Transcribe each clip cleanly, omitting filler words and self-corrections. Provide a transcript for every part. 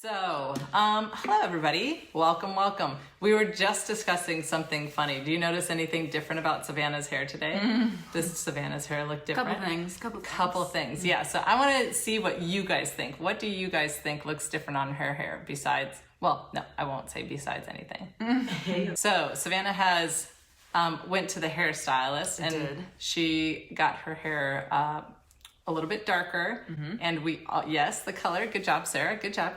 So, hello everybody. Welcome. We were just discussing something funny. Do you notice anything different about Savannah's hair today? Does Savannah's hair look different? Couple things. Yeah, so I want to see what you guys think. What do you guys think looks different on her hair besides, well, no, I won't say besides anything. So, Savannah has went to the hairstylist and she got her hair a little bit darker, and yes, the color. Good job, Sarah. Good job.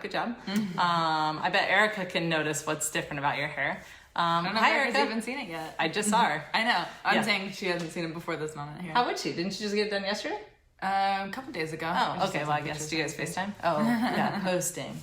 I bet Erica can notice what's different about your hair. I don't know if Erica's even seen it yet. I just saw her. I know. I'm saying she hasn't seen it before this moment here. How would she? Didn't she just get it done yesterday? A couple days ago. Oh, okay. Well, I guess. Do you guys FaceTime? Oh, yeah. Posting.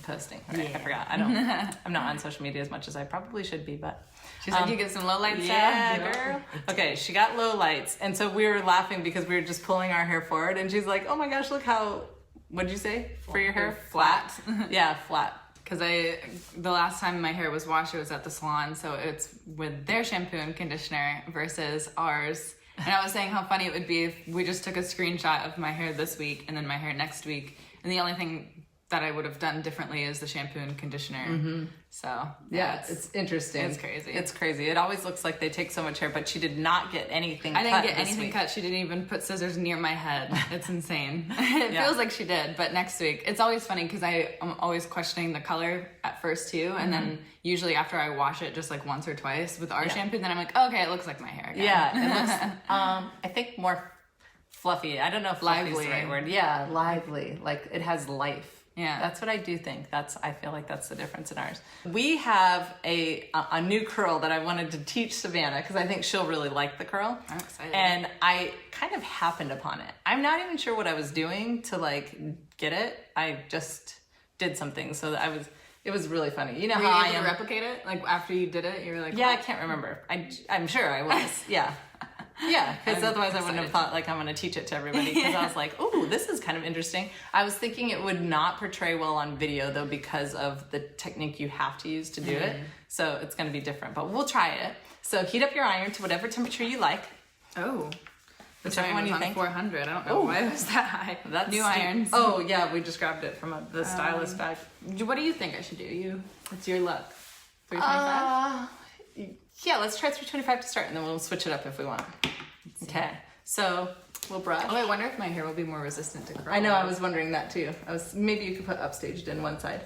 Right, I forgot. I'm not on social media as much as I probably should be, but. She said you get some low lights. Yeah, girl. Okay, she got low lights, and so we were laughing because we were just pulling our hair forward, and she's like, "Oh my gosh, look how." What'd you say for your hair? Flat. Yeah, flat. Because the last time my hair was washed, it was at the salon, so it's with their shampoo and conditioner versus ours. And I was saying how funny it would be if we just took a screenshot of my hair this week and then my hair next week, and the only thing that I would have done differently is the shampoo and conditioner. So yeah, it's interesting. It's crazy. It's crazy. It always looks like they take so much hair, but she did not get anything cut. I didn't get anything cut. She didn't even put scissors near my head. It's insane. It feels like she did, but next week. It's always funny because I'm always questioning the color at first too, and then usually after I wash it just like once or twice with our shampoo, then I'm like, okay, it looks like my hair again. Yeah, it looks, I think more fluffy. I don't know if fluffy is the right word. Yeah, lively. Like it has life. Yeah, that's what I do think. I feel like that's the difference in ours. We have a new curl that I wanted to teach Savannah because I think she'll really like the curl. I'm excited. And I kind of happened upon it. I'm not even sure what I was doing to like get it. I just did something so that it was really funny. You know, were how you able to replicate it? Like after you did it, you were like, yeah, what? I can't remember. I'm sure I was. Yeah. Yeah, because otherwise I wouldn't have thought like I'm going to teach it to everybody because I was like, oh, this is kind of interesting. I was thinking it would not portray well on video though because of the technique you have to use to do it. So it's going to be different, but we'll try it. So heat up your iron to whatever temperature you like. Oh. Whichever one you think. 400. I don't know why it was that high. That's new irons. Oh yeah, we just grabbed it from the stylist bag. What do you think I should do? It's your luck. 325? Yeah, let's try 325 to start, and then we'll switch it up if we want. Okay, so we'll brush. Oh, I wonder if my hair will be more resistant to curl. I know, I was wondering that too. Maybe you could put upstaged in one side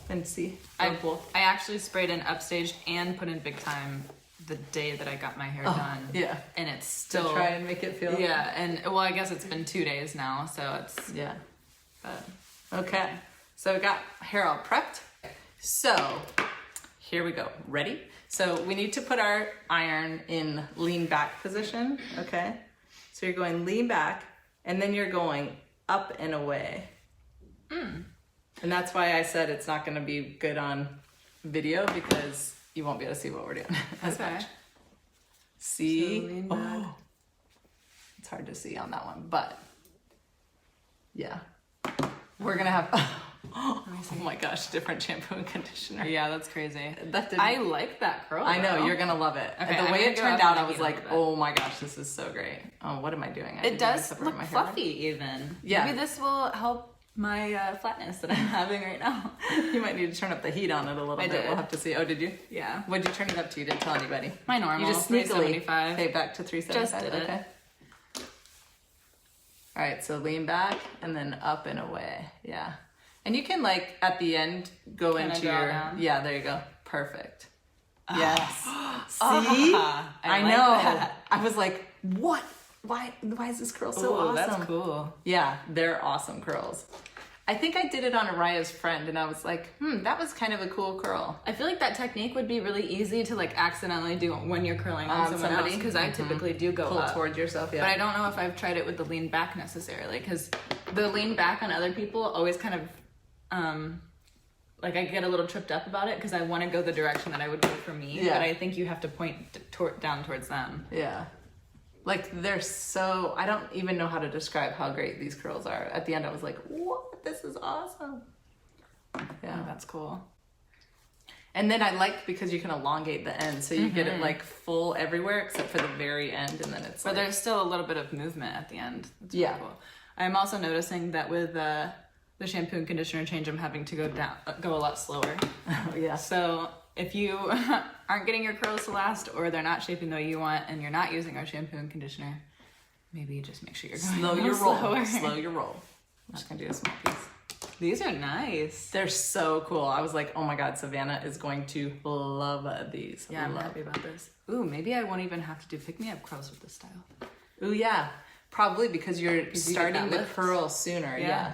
and see. I actually sprayed in upstaged and put in Big Time the day that I got my hair done. Yeah. And it's still... To try and make it feel... Yeah, and well, I guess it's been 2 days now, so it's... Yeah. But... Okay, so we got hair all prepped. So, here we go. Ready? So we need to put our iron in lean back position, okay? So you're going lean back, and then you're going up and away. And that's why I said it's not gonna be good on video because you won't be able to see what we're doing as much. See? So lean back. Oh, it's hard to see on that one, but yeah. We're gonna have... Oh my gosh, different shampoo and conditioner. Yeah, that's crazy. I like that curl. I know, you're gonna love it. Okay, the way it turned out, I was like, oh my gosh, this is so great. Oh, what am I doing? It does look fluffy even. Yeah. Maybe this will help my flatness that I'm having right now. You might need to turn up the heat on it a little bit. We'll have to see. Oh, did you? Yeah. What'd you turn it up to? You didn't tell anybody. My normal, you just sneakily 375. Okay, back to 375. Just did it. Okay. All right, so lean back and then up and away. Yeah. And you can like at the end go into your yeah, there you go. Perfect. Yes. See? I know. That. I was like, what? Why is this curl so awesome? That's cool. Yeah, they're awesome curls. I think I did it on Araya's friend and I was like, that was kind of a cool curl. I feel like that technique would be really easy to like accidentally do when you're curling on somebody because I typically do go pull up towards yourself, yeah. But I don't know if I've tried it with the lean back necessarily because the lean back on other people always kind of like I get a little tripped up about it because I want to go the direction that I would go for me, but I think you have to point down towards them. Yeah. Like they're so, I don't even know how to describe how great these curls are. At the end I was like, what? This is awesome. Yeah, oh, that's cool. And then I like because you can elongate the end so you get it like full everywhere except for the very end and then it's but like... there's still a little bit of movement at the end. That's really cool. I'm also noticing that with the shampoo and conditioner change, I'm having to go a lot slower. Oh, yeah. So if you aren't getting your curls to last, or they're not shaping the way you want, and you're not using our shampoo and conditioner, maybe you just make sure you're going slower. Slow your roll. I'm just gonna do a small piece. These are nice. They're so cool. I was like, oh my God, Savannah is going to love these. Yeah, I'm happy about this. Ooh, maybe I won't even have to do pick-me-up curls with this style. Ooh, yeah. Probably because you're starting to curl sooner. Yeah.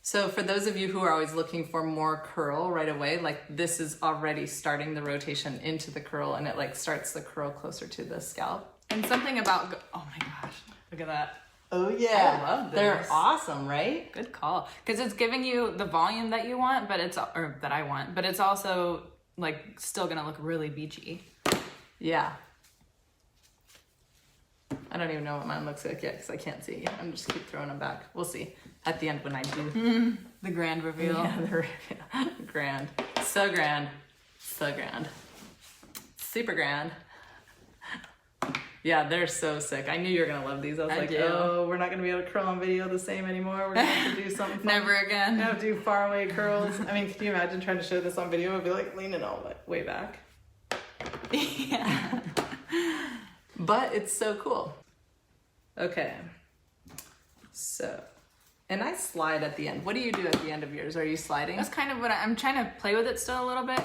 So for those of you who are always looking for more curl right away, like this is already starting the rotation into the curl, and it like starts the curl closer to the scalp. And something about, oh my gosh, look at that. Oh yeah, I love this. They're awesome, right? Good call. Because it's giving you the volume that you want, but that I want, but it's also like still gonna look really beachy. Yeah. I don't even know what mine looks like yet because I can't see. I'm just keep throwing them back. We'll see at the end when I do the grand reveal. Yeah, the reveal. Grand, so grand, so grand, super grand. Yeah, they're so sick. I knew you were gonna love these. I was oh, we're not gonna be able to curl on video the same anymore. We're gonna have to do something fun. Never again. We're gonna have to do far away curls. I mean, can you imagine trying to show this on video? It'd be like leaning all the way back. Yeah. But it's so cool. Okay. So, and I slide at the end. What do you do at the end of yours? Are you sliding? That's kind of what I'm trying to play with it still a little bit.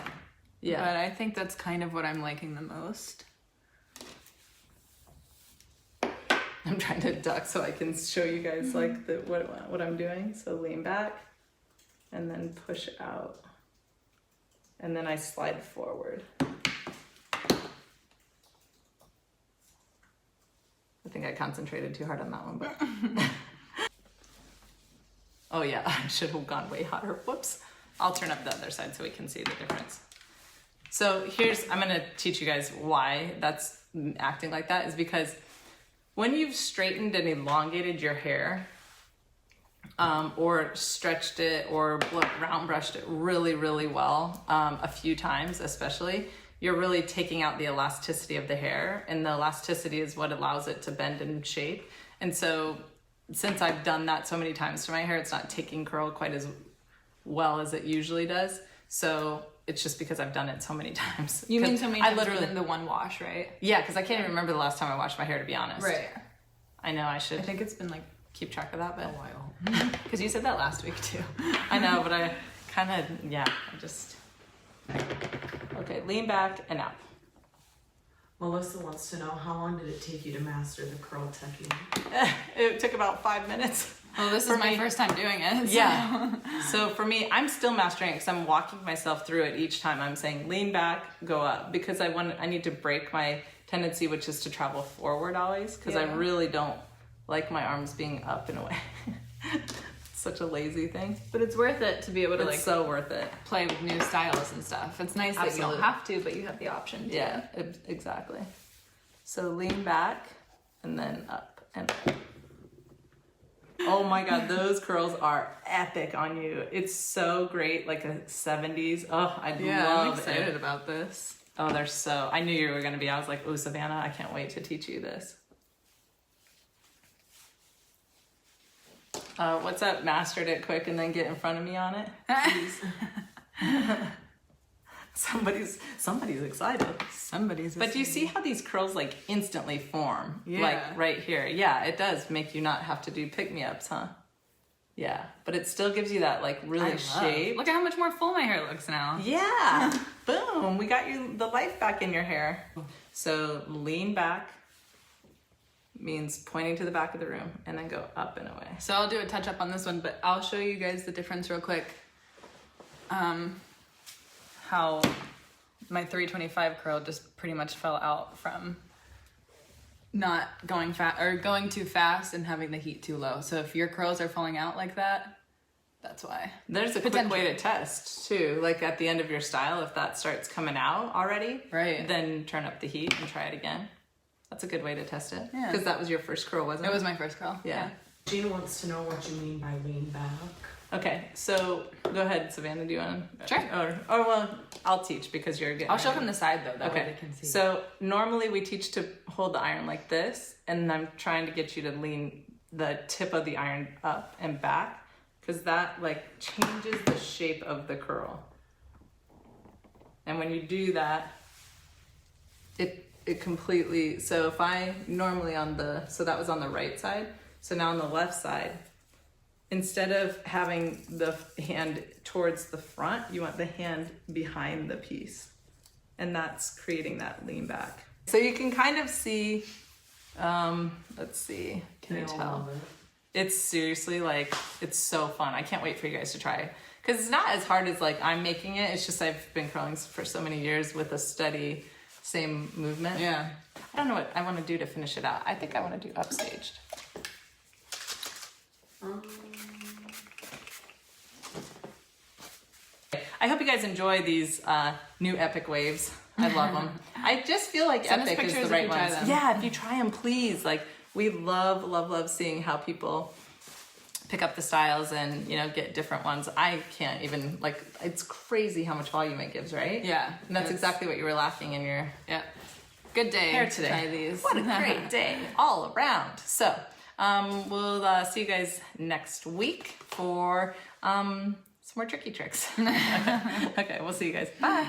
Yeah. But I think that's kind of what I'm liking the most. I'm trying to duck so I can show you guys like what I'm doing. So lean back and then push out. And then I slide forward. I think I concentrated too hard on that one, but oh yeah, I should have gone way hotter. Whoops. I'll turn up the other side so we can see the difference. So I'm gonna teach you guys why that's acting like that is because when you've straightened and elongated your hair, or stretched it or round brushed it really, really well, a few times especially, you're really taking out the elasticity of the hair, and the elasticity is what allows it to bend and shape. And so since I've done that so many times to my hair, it's not taking curl quite as well as it usually does. So it's just because I've done it so many times. You mean so many times within the one wash, right? Yeah, because I can't even remember the last time I washed my hair, to be honest. Right. I know I should. I think it's been like keep track of that, but a while. Because you said that last week too. I know, but I kind of, I just... Okay, lean back and up. Melissa wants to know, how long did it take you to master the curl technique? It took about 5 minutes. Well, this is my first time doing it. So. Yeah. So for me, I'm still mastering it because I'm walking myself through it each time. I'm saying lean back, go up, because I need to break my tendency, which is to travel forward always, because I really don't like my arms being up in a way. Such a lazy thing. But it's worth it to be able to it's so worth it. Play with new styles and stuff. It's nice that you don't have to, but you have the option to. Yeah, exactly. So lean back and then up and up. Oh my God, those curls are epic on you. It's so great, like a 70s. Oh, I love it. I'm excited about this. Oh, I knew you were gonna be. I was like, oh, Savannah, I can't wait to teach you this. What's up? Mastered it quick and then get in front of me on it. Somebody's excited. But do you see how these curls like instantly form? Yeah. Like right here. Yeah, it does make you not have to do pick-me-ups, huh? Yeah, but it still gives you that like really shape. Look at how much more full my hair looks now. Yeah. Boom. We got you the life back in your hair. So lean back means pointing to the back of the room and then go up and away. So I'll do a touch up on this one, but I'll show you guys the difference real quick. How my 325 curl just pretty much fell out from not going fast or going too fast and having the heat too low. So if your curls are falling out like that, that's why. There's a quick way to test too. Like at the end of your style, if that starts coming out already, right, then turn up the heat and try it again. That's a good way to test it. Yeah. Because that was your first curl, wasn't it? It was my first curl. Yeah. Gina wants to know what you mean by lean back. Okay, so go ahead, Savannah. Do you want to? Sure. Or well, I'll teach because you're getting. I'll show from the side though. That way Okay. they can see. So normally we teach to hold the iron like this, and I'm trying to get you to lean the tip of the iron up and back. because that like changes the shape of the curl. And when you do that, it completely, so if I normally so that was on the right side, so now on the left side, instead of having the hand towards the front, you want the hand behind the piece. And that's creating that lean back. So you can kind of see, let's see, can you tell? It's seriously like, it's so fun. I can't wait for you guys to try it. Because it's not as hard as like I'm making it. It's just I've been curling for so many years with a steady, same movement. Yeah. I don't know what I want to do to finish it out. I think I want to do upstaged. I hope you guys enjoy these new epic waves. I love them. I just feel like Send us epic is the pictures right if you try ones. them. Yeah, if you try them, please. Like we love seeing how people pick up the styles and get different ones. I can't even like. It's crazy how much volume it gives, right? Yeah, and that's exactly what you were lacking in your good day hair today. Try these. What a great day all around. So we'll see you guys next week for some more tricky tricks. Okay, we'll see you guys. Bye.